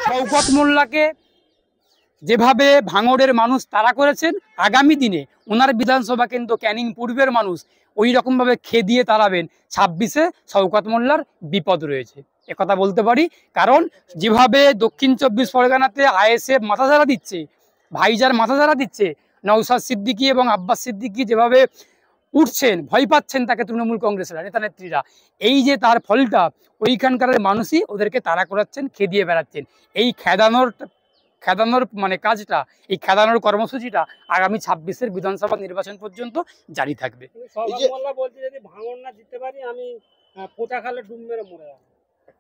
শওকত মোল্লাকে যেভাবে ভাঙড়ের মানুষ তাড়া করেছেন, আগামী দিনে ওনার বিধানসভা কেন্দ্র ক্যানিং পূর্বের মানুষ ওই রকম ভাবে খেদিয়ে তাড়াবেন। 26-এ শওকত মোল্লার বিপদ রয়েছে, একথা বলতে পারি। কারণ যেভাবে দক্ষিণ 24 পরগনাতে আইএসএফ মাথাচাড়া দিচ্ছে, ভাইজার মাথাচাড়া দিচ্ছে, নওশাদ সিদ্দিকী এবং আব্বাস সিদ্দিকী যেভাবে উঠছেন, ভয় পাচ্ছেন তাকে তৃণমূল কংগ্রেসের নেতা নেত্রীরা, এই যে তার ফলটা ওইখানকার মানুষই ওদেরকে তাড়া করাচ্ছেন, খেদিয়ে বেড়াচ্ছেন। এই খেদানোর মানে কাজটা, এই খেদানোর কর্মসূচিটা আগামী 26-এর বিধানসভা নির্বাচন পর্যন্ত জারি থাকবে।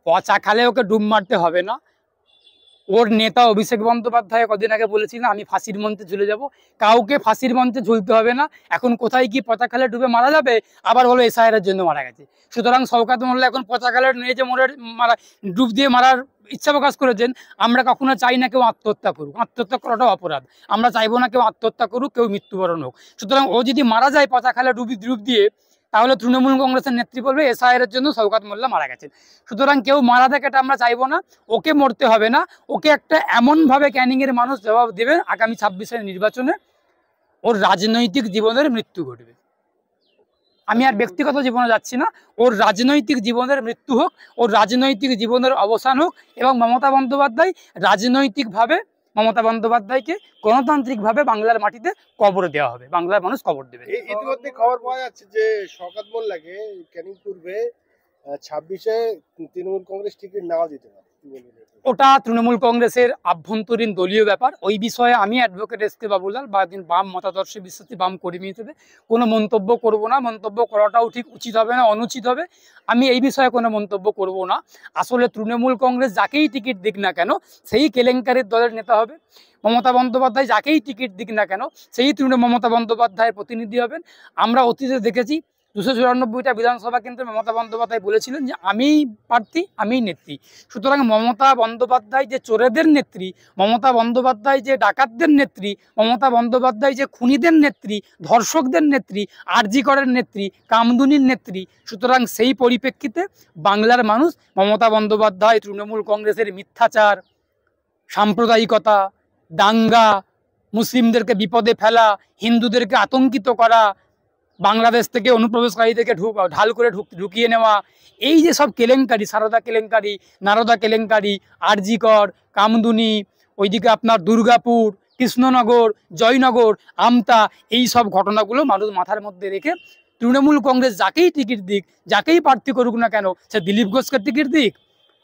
পচা খালে ওকে ডুব মারতে হবে না। ওর নেতা অভিষেক বন্দ্যোপাধ্যায় কদিন আগে বলেছিলেন আমি ফাঁসির মঞ্চে ঝুলে যাব। কাউকে ফাঁসির মঞ্চে ঝুলতে হবে না। এখন কোথায় কি পচা খালে ডুবে মারা যাবে, আবার হলো এসআইআর এর জন্য মারা গেছে। সুতরাং শওকত মোল্লা এখন পচা খালে নিয়ে যে ডুব দিয়ে মারার ইচ্ছা প্রকাশ করেছেন। আমরা কখনো চাই না কেউ আত্মহত্যা করুক, আত্মহত্যা করাটাও অপরাধ। আমরা চাইবো না কেউ আত্মহত্যা করুক, কেউ মৃত্যুবরণ হোক। সুতরাং ও যদি মারা যায় পচা খালে ডুব দিয়ে, তাহলে তৃণমূল কংগ্রেসের নেত্রী বলবে এসআইআর এর জন্য শওকত মোল্লা মারা গেছেন। সুতরাং কেউ মারা থাকে এটা আমরা চাইবো না। ওকে মরতে হবে না। ওকে একটা এমনভাবে ক্যানিং এর মানুষ জবাব দেবেন আগামী 26-এর নির্বাচনে ওর রাজনৈতিক জীবনের মৃত্যু ঘটবে। আমি আর ব্যক্তিগত জীবনে যাচ্ছি না, ওর রাজনৈতিক জীবনের মৃত্যু হোক, ওর রাজনৈতিক জীবনের অবসান হোক, এবং মমতা বন্দ্যোপাধ্যায়কে গণতান্ত্রিকভাবে বাংলার মাটিতে কবর দেওয়া হবে, বাংলার মানুষ কবর দেবে। ইতিমধ্যে খবর পাওয়া যাচ্ছে যে শওকত মোল্লাকে ক্যানিং পূর্বে 26-এ তৃণমূল কংগ্রেস টিকিট নাও দিতে পারে। ওটা তৃণমূল কংগ্রেসের আভ্যন্তরীণ দলীয় ব্যাপার। ওই বিষয়ে আমি অ্যাডভোকেট এসকে বাবুলাল বা বাম মতাদর্শে বিশ্বাসী বাম কর্মী হিসেবে কোনো মন্তব্য করব না। মন্তব্য করাটাও ঠিক উচিত হবে না, অনুচিত হবে। আমি এই বিষয়ে কোনো মন্তব্য করব না। আসলে তৃণমূল কংগ্রেস যাকেই টিকিট দিক না কেন সেই কেলেঙ্কারির দলের নেতা হবে। মমতা বন্দ্যোপাধ্যায় যাকেই টিকিট দিক না কেন সেই মমতা বন্দ্যোপাধ্যায়ের প্রতিনিধি হবেন। আমরা অতীতে দেখেছি 294টা বিধানসভা কেন্দ্রে মমতা বন্দ্যোপাধ্যায় বলেছিলেন যে আমিই প্রার্থী, আমিই নেত্রী। সুতরাং মমতা বন্দ্যোপাধ্যায় যে চোরেদের নেত্রী, মমতা বন্দ্যোপাধ্যায় যে ডাকাতদের নেত্রী, মমতা বন্দ্যোপাধ্যায় যে খুনিদের নেত্রী, ধর্ষকদের নেত্রী, আরজি করের নেত্রী, কামদুনির নেত্রী। সুতরাং সেই পরিপ্রেক্ষিতে বাংলার মানুষ মমতা বন্দ্যোপাধ্যায় তৃণমূল কংগ্রেসের মিথ্যাচার, সাম্প্রদায়িকতা, দাঙ্গা, মুসলিমদেরকে বিপদে ফেলা, হিন্দুদেরকে আতঙ্কিত করা, বাংলাদেশ থেকে অনুপ্রবেশকারীদেরকে ঢাল করে ঢুকিয়ে নেওয়া, এই যে সব কেলেঙ্কারি, সারদা কেলেঙ্কারি, নারদা কেলেঙ্কারি, আরজি কর, কামদুনি, ওইদিকে আপনার দুর্গাপুর, কৃষ্ণনগর, জয়নগর, আমতা, এই সব ঘটনাগুলো মানুষ মাথার মধ্যে রেখে তৃণমূল কংগ্রেস যাকেই টিকিট দিক, যাকেই প্রার্থী করুক না কেন, সে দিলীপ ঘোষকে টিকিট দিক,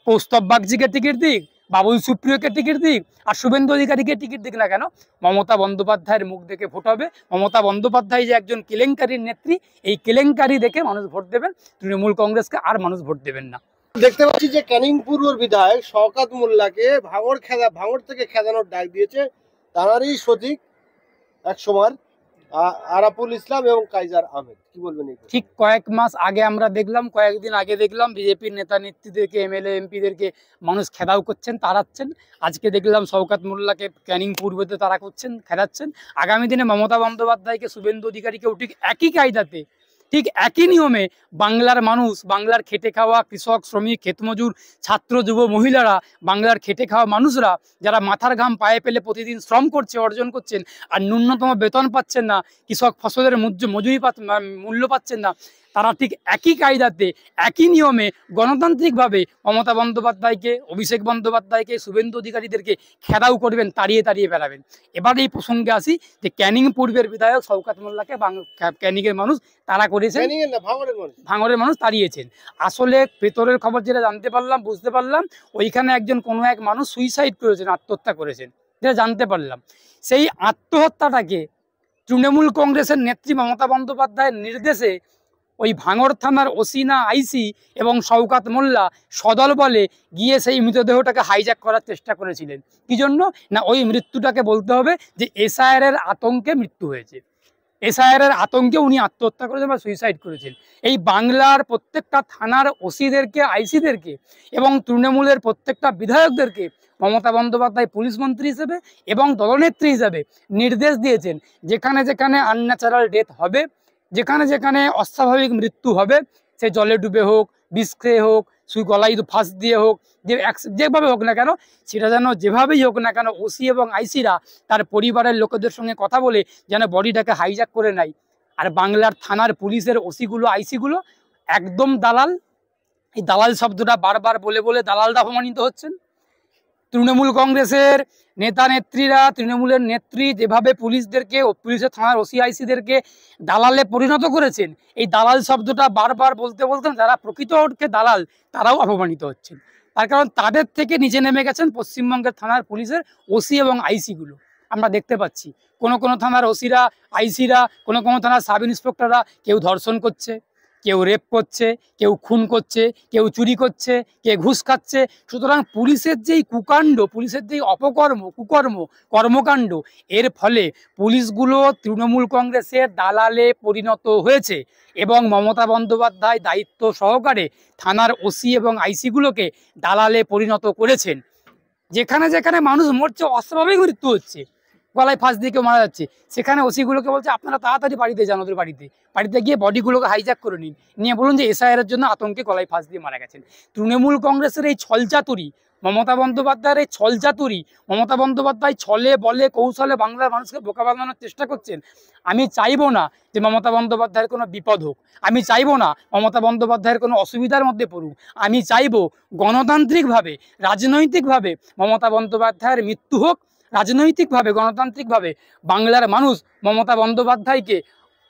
কৌস্তব বাগচিকে টিকিট দিক, বাবুল সুপ্রিয়কে টিকিট দিক, আর শুভেন্দু অধিকারীকে টিকিট দিক না কেন, মমতা বন্দ্যোপাধ্যায়ের মুখ দেখে ভোট হবে। মমতা বন্দ্যোপাধ্যায় যে একজন কেলেঙ্কারির নেত্রী, এই কেলেঙ্কারি দেখে মানুষ ভোট দেবেন তৃণমূল কংগ্রেসকে, আর মানুষ ভোট দেবেন না। দেখতে পাচ্ছি যে ক্যানিং পূর্বর বিধায়ক শওকত মোল্লাকে ভাঙড় থেকে খেদানোর ডাক দিয়েছে তাঁরই সঠিক এক সময় আরাফুল ইসলাম এবং কাইজার আহমেদ। কি বলবেন? ঠিক কয়েক মাস আগে আমরা দেখলাম, কয়েকদিন আগে দেখলাম বিজেপির নেতা নেত্রীদেরকে, এমএলএ এমপিদেরকে মানুষ খেদাও করছেন, তাড়াচ্ছেন। আজকে দেখলাম শওকত মোল্লাকে ক্যানিং পূর্বতে তাড়া করছেন, খেদাচ্ছেন। আগামী দিনে মমতা বন্দ্যোপাধ্যায়কে, শুভেন্দু অধিকারীকেও ঠিক একই কায়দাতে, ঠিক একই নিয়মে বাংলার মানুষ, বাংলার খেটে খাওয়া কৃষক, শ্রমিক, ক্ষেতমজুর, ছাত্র, যুব, মহিলারা, বাংলার খেটে খাওয়া মানুষরা যারা মাথার ঘাম পায়ে ফেলে প্রতিদিন শ্রম করছে, অর্জন করছেন, আর ন্যূনতম বেতন পাচ্ছেন না, কৃষক ফসলের মজুরি মূল্য পাচ্ছেন না, তারা ঠিক একই কায়দাতে, একই নিয়মে গণতান্ত্রিকভাবে মমতা বন্দ্যোপাধ্যায়কে, অভিষেক বন্দ্যোপাধ্যায়কে, শুভেন্দু অধিকারীদেরকে খেদাও করবেন, তাড়িয়ে বেড়াবেন। এবার এই প্রসঙ্গে আসি যে ক্যানিং পূর্বের বিধায়ক শওকত মোল্লাকে ক্যানিংয়ের মানুষ তাড়া করেছেন, ভাঙড়ের মানুষ তাড়িয়েছেন। আসলে ভেতরের খবর যেটা জানতে পারলাম, বুঝতে পারলাম, ওইখানে কোনো এক মানুষ সুইসাইড করেছেন, আত্মহত্যা করেছেন, যেটা জানতে পারলাম। সেই আত্মহত্যাটাকে তৃণমূল কংগ্রেসের নেত্রী মমতা বন্দ্যোপাধ্যায়ের নির্দেশে ওই ভাঙড় থানার ওসি আইসি এবং শওকত মোল্লা সদল বলে গিয়ে সেই মৃতদেহটাকে হাইজ্যাক করার চেষ্টা করেছিলেন। কি জন্য না, ওই মৃত্যুটাকে বলতে হবে যে এসআইআর এর আতঙ্কে মৃত্যু হয়েছে, এসআইআর এর আতঙ্কে উনি আত্মহত্যা করেছেন বা সুইসাইড করেছেন। এই বাংলার প্রত্যেকটা থানার ওসিদেরকে, আইসিদেরকে এবং তৃণমূলের প্রত্যেকটা বিধায়কদেরকে মমতা বন্দ্যোপাধ্যায় পুলিশ মন্ত্রী হিসেবে এবং দলনেত্রী হিসেবে নির্দেশ দিয়েছেন, যেখানে যেখানে আনন্যাচারাল ডেথ হবে, যেখানে যেখানে অস্বাভাবিক মৃত্যু হবে, সে জলে ডুবে হোক, বিষ খেয়ে হোক, গলায় ফাঁস দিয়ে হোক, যেভাবে হোক না কেন, সেটা যেন যেভাবেই হোক না কেন ওসি এবং আইসিরা তার পরিবারের লোকেদের সঙ্গে কথা বলে যেন বডিটাকে হাইজ্যাক করে নেয়। আর বাংলার থানার পুলিশের ওসিগুলো আইসিগুলো একদম দালাল। এই দালাল শব্দটা বারবার বলে বলে দালালরা অপমানিত হচ্ছেন। তৃণমূল কংগ্রেসের নেতা নেত্রীরা, তৃণমূলের নেত্রী যেভাবে পুলিশদেরকে, পুলিশের থানার ওসিআইসিদেরকে দালালে পরিণত করেছেন, এই দালাল শব্দটা বারবার বলতে বলতে যারা প্রকৃত অর্থে দালাল তারাও অপমানিত হচ্ছেন। তার কারণ তাদের থেকে নিচে নেমে গেছেন পশ্চিমবঙ্গের থানার পুলিশের ওসি এবং আইসিগুলো। আমরা দেখতে পাচ্ছি কোনো কোনো থানার ওসিরা, আইসিরা, কোনো কোনো থানার সাব ইন্সপেক্টররা কেউ ধর্ষণ করছে, কেউ রেপ করছে, কেউ খুন করছে, কেউ চুরি করছে, কে ঘুষ খাচ্ছে। সুতরাং পুলিশের যেই কুকাণ্ড, পুলিশের যেই কর্মকাণ্ড, এর ফলে পুলিশগুলো তৃণমূল কংগ্রেসের দালালে পরিণত হয়েছে এবং মমতা বন্দ্যোপাধ্যায় দায়িত্ব সহকারে থানার ওসি এবং আইসিগুলোকে দালালে পরিণত করেছেন। যেখানে যেখানে মানুষ মরছে, অস্বাভাবিক মৃত্যু হচ্ছে, গলায় ফাঁস দিয়ে কেউ মারা যাচ্ছে, সেখানে ওসিগুলোকে বলছে আপনারা তাড়াতাড়ি বাড়িতে যান, ওদের বাড়িতে গিয়ে বডিগুলোকে হাইজ্যাক করে নিয়ে বলুন যে এসআইআর জন্য আতঙ্কে গলায় ফাঁস দিয়ে মারা গেছেন। তৃণমূল কংগ্রেসের এই ছলচাতুরি, মমতা বন্দ্যোপাধ্যায়ের এই ছলচাতুরি, মমতা বন্দ্যোপাধ্যায় ছলে বলে কৌশলে বাংলার মানুষকে বোকা বানানোর চেষ্টা করছেন। আমি চাইবো না যে মমতা বন্দ্যোপাধ্যায়ের কোনো বিপদ হোক, আমি চাইবো না মমতা বন্দ্যোপাধ্যায়ের কোনো অসুবিধার মধ্যে পড়ুক, আমি চাইবো গণতান্ত্রিকভাবে, রাজনৈতিকভাবে মমতা বন্দ্যোপাধ্যায়ের মৃত্যু হোক, রাজনৈতিকভাবে, গণতান্ত্রিকভাবে বাংলার মানুষ মমতা বন্দ্যোপাধ্যায়কে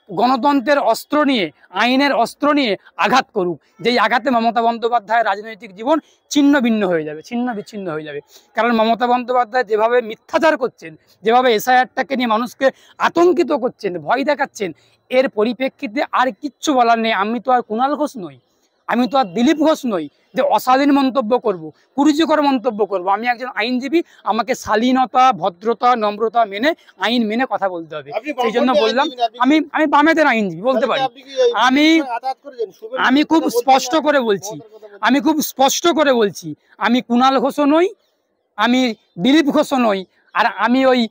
গণতন্ত্রের অস্ত্র নিয়ে, আইনের অস্ত্র নিয়ে আঘাত করুক, যেই আঘাতে মমতা বন্দ্যোপাধ্যায়ের রাজনৈতিক জীবন ছিন্ন ভিন্ন হয়ে যাবে, ছিন্ন বিচ্ছিন্ন হয়ে যাবে। কারণ মমতা বন্দ্যোপাধ্যায় যেভাবে মিথ্যাচার করছেন, যেভাবে এসআইআরটাকে নিয়ে মানুষকে আতঙ্কিত করছেন, ভয় দেখাচ্ছেন, এর পরিপ্রেক্ষিতে আর কিচ্ছু বলার নেই। আমি তো আর কুণাল ঘোষ নই, আমি তো আর দিলীপ ঘোষ নই যে অশালীন মন্তব্য করব, কুরুচিকর মন্তব্য করব। আমি একজন আইনজীবী, আমাকে শালীনতা, ভদ্রতা, নম্রতা মেনে, আইন মেনে কথা বলতে হবে। সেই জন্য বললাম আমি বামেদের আইনজীবী বলতে পারি। আমি খুব স্পষ্ট করে বলছি, আমি কুণাল ঘোষও নই, আমি দিলীপ ঘোষও নই, আর আমি ওই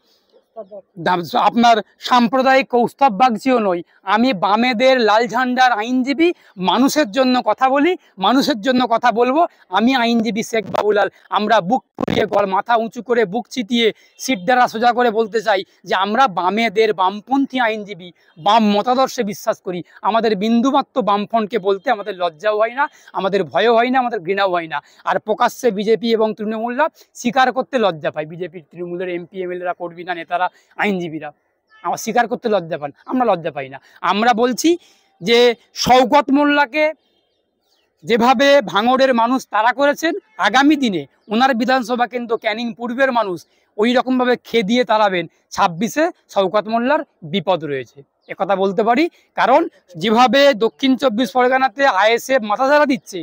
আপনার সাম্প্রদায়িক কৌস্তব বাগচিও নই। আমি বামেদের লাল ঝান্ডার আইনজীবী, মানুষের জন্য কথা বলি, মানুষের জন্য কথা বলবো। আমি আইনজীবী শেখ বাবুলাল। আমরা বুক ফুলিয়ে, মাথা উঁচু করে, বুক চিতিয়ে, সিট দ্বারা সোজা করে বলতে চাই যে আমরা বামেদের, বামপন্থী আইনজীবী, বাম মতাদর্শে বিশ্বাস করি। আমাদের বিন্দুমাত্র বামফ্রন্টকে বলতে আমাদের লজ্জাও হয় না, আমাদের ভয়ও হয় না, আমাদের ঘৃণাও হয় না। আর প্রকাশ্যে বিজেপি এবং তৃণমূলরা স্বীকার করতে লজ্জা পায়, বিজেপির তৃণমূলের এমপি এমএলএরা, কর্মীরা, নেতারা, আইনজীবীরা আমার স্বীকার করতে লজ্জা পান। আমরা লজ্জা পাই না। আমরা বলছি যে শওকত মোল্লাকে যেভাবে ভাঙড়ের মানুষ তাড়া করেছেন, আগামী দিনে ওনার বিধানসভা কেন্দ্র ক্যানিং পূর্বের মানুষ ওই রকমভাবে খেদিয়ে তাড়াবেন। 26-এ শওকত মোল্লার বিপদ রয়েছে, একথা বলতে পারি। কারণ যেভাবে দক্ষিণ 24 পরগনাতে আইএসএফ মাথাঝাড়া দিচ্ছে,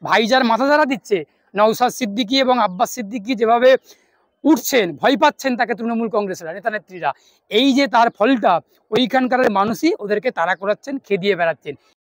ভাইজার মাথাঝাড়া দিচ্ছে, নওশাদ সিদ্দিকী এবং আব্বাস সিদ্দিকী যেভাবে উঠছেন, ভয় পাচ্ছেন তাকে তৃণমূল কংগ্রেসের নেতা নেত্রীরা, এই যে তার ফলটা ওইখানকার মানুষই ওদেরকে তাড়া করাচ্ছেন, খেদিয়ে বেড়াচ্ছেন।